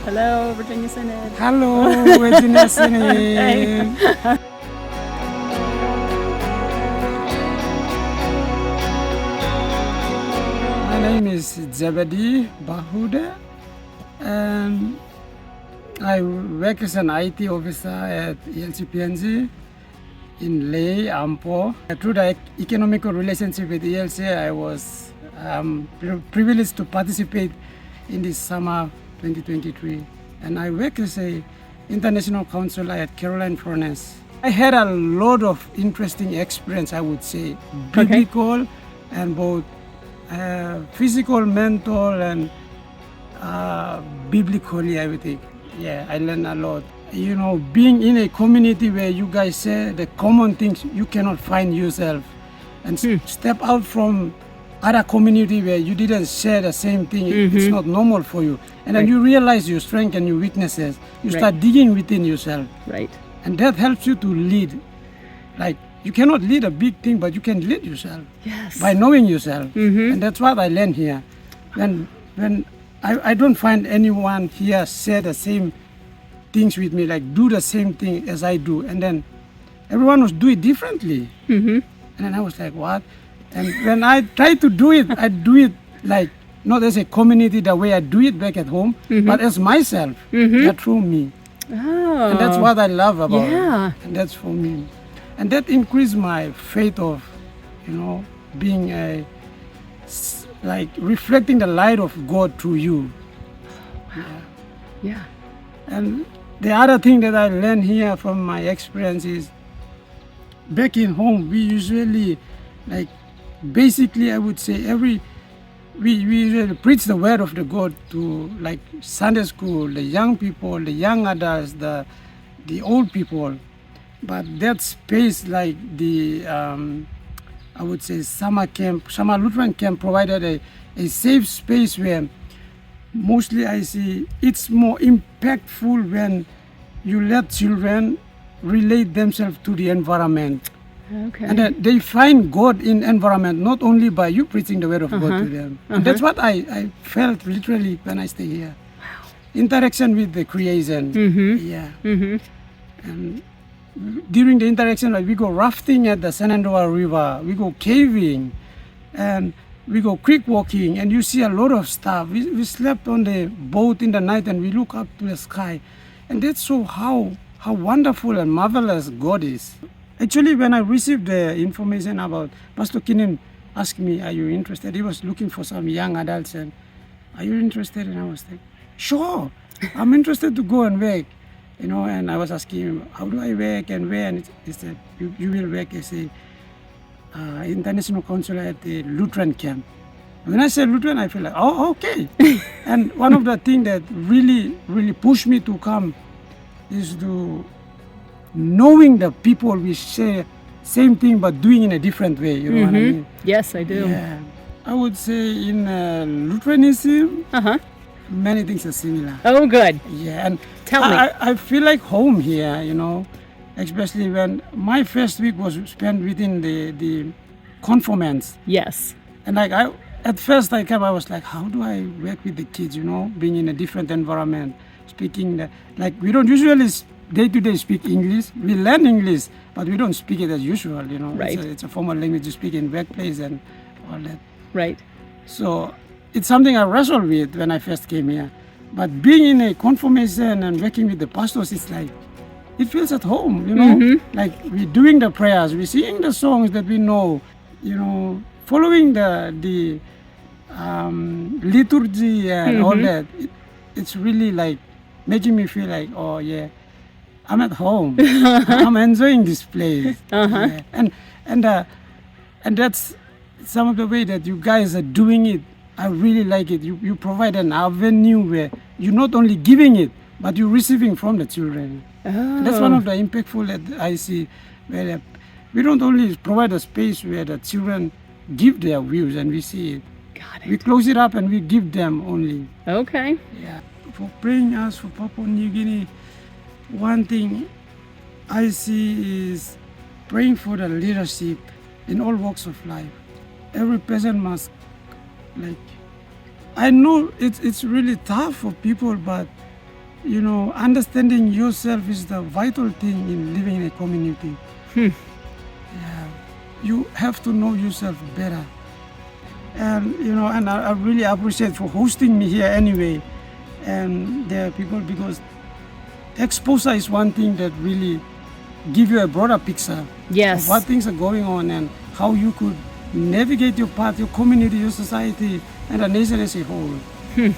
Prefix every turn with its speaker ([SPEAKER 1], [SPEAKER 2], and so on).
[SPEAKER 1] Hello, Virginia Synod.
[SPEAKER 2] Hello, Virginia Synod. My name is Zebedy Bahude, and I work as an IT officer at ELC in Leh, Ampo. Through the economical relationship with ELC, I was privileged to participate in this summer 2023. And I work as a international counselor at Caroline Furnace. I had a lot of interesting experience, I would say, biblical and both physical, mental, and biblically everything. Yeah, I learned a lot. You know, being in a community where you guys say the common things you cannot find yourself, and step out from other community where you didn't share the same thing, it's not normal for you. And then you realize your strengths and your weaknesses. You start digging within yourself.
[SPEAKER 1] Right.
[SPEAKER 2] And that helps you to lead. Like, you cannot lead a big thing, but you can lead yourself.
[SPEAKER 1] Yes.
[SPEAKER 2] By knowing yourself. And that's what I learned here. When I don't find anyone here say the same things with me, like do the same thing as I do. And then everyone was do it differently. And then I was like, what? And when I try to do it, I do it like not as a community the way I do it back at home, but as myself, that through me.
[SPEAKER 1] Oh.
[SPEAKER 2] And that's what I love about
[SPEAKER 1] it.
[SPEAKER 2] And that's for me. And that increased my faith of, you know, being like reflecting the light of God through you.
[SPEAKER 1] Yeah.
[SPEAKER 2] And the other thing that I learned here from my experience is back in home, we usually like basically I would say we usually preach the word of the God to like Sunday school, the young people, the young adults, the old people. But that space like the I would say summer Lutheran camp provided a safe space where mostly I see it's more impactful when you let children relate themselves to the environment.
[SPEAKER 1] Okay.
[SPEAKER 2] And they find God in environment, not only by you preaching the word of God to them. And that's what I felt literally when I stay here.
[SPEAKER 1] Wow.
[SPEAKER 2] Interaction with the creation. Yeah. And during the interaction, like we go rafting at the Shenandoah River, we go caving, and we go creek walking, and you see a lot of stuff. We slept on the boat in the night, and we look up to the sky. And that's so how wonderful and marvelous God is. Actually, when I received the information about Pastor Kinnan asked me, are you interested? He was looking for some young adults, and are you interested? And I was like, sure, I'm interested to go and work. You know, and I was asking him, how do I work and where? And he said, you will work as a international counselor at the Lutheran camp. When I said Lutheran, I feel like, oh, okay. And one of the things that really, really pushed me to come is to knowing the people we share same thing but doing in a different way. You know what I mean?
[SPEAKER 1] Yes, I do.
[SPEAKER 2] Yeah. I would say in Lutheranism, many things are similar.
[SPEAKER 1] Oh, good.
[SPEAKER 2] Yeah, and
[SPEAKER 1] Tell me.
[SPEAKER 2] I feel like home here, you know, especially when my first week was spent within the conformants.
[SPEAKER 1] Yes.
[SPEAKER 2] And like at first I was like, how do I work with the kids, you know, being in a different environment, speaking like we don't usually day-to-day speak English. We learn English, but we don't speak it as usual, you know.
[SPEAKER 1] Right.
[SPEAKER 2] It's a formal language you speak in workplace and all that.
[SPEAKER 1] Right.
[SPEAKER 2] So it's something I wrestled with when I first came here. But being in a confirmation and working with the pastors, it's like, it feels at home, you know. Like we're doing the prayers, we're singing the songs that we know, you know, following the liturgy and all that. It's really like making me feel like, oh yeah, I'm at home. I'm enjoying this place. Yeah. And that's some of the way that you guys are doing it. I really like it. You provide an avenue where you're not only giving it, but you're receiving from the children. And that's one of the impactful that I see, where we don't only provide a space where the children give their views and we see it.
[SPEAKER 1] Got it.
[SPEAKER 2] We close it up and we give them only.
[SPEAKER 1] Okay.
[SPEAKER 2] Yeah. For praying us for Papua New Guinea, one thing I see is praying for the leadership in all walks of life. Every person must, like, I know it's really tough for people, but understanding yourself is the vital thing in living in a community. Yeah. You have to know yourself better. And, and I really appreciate for hosting me here anyway. And there are people, because exposure is one thing that really give you a broader picture
[SPEAKER 1] Yes.
[SPEAKER 2] of what things are going on and how you could navigate your path, your community, your society, and the nation as a whole. Yeah.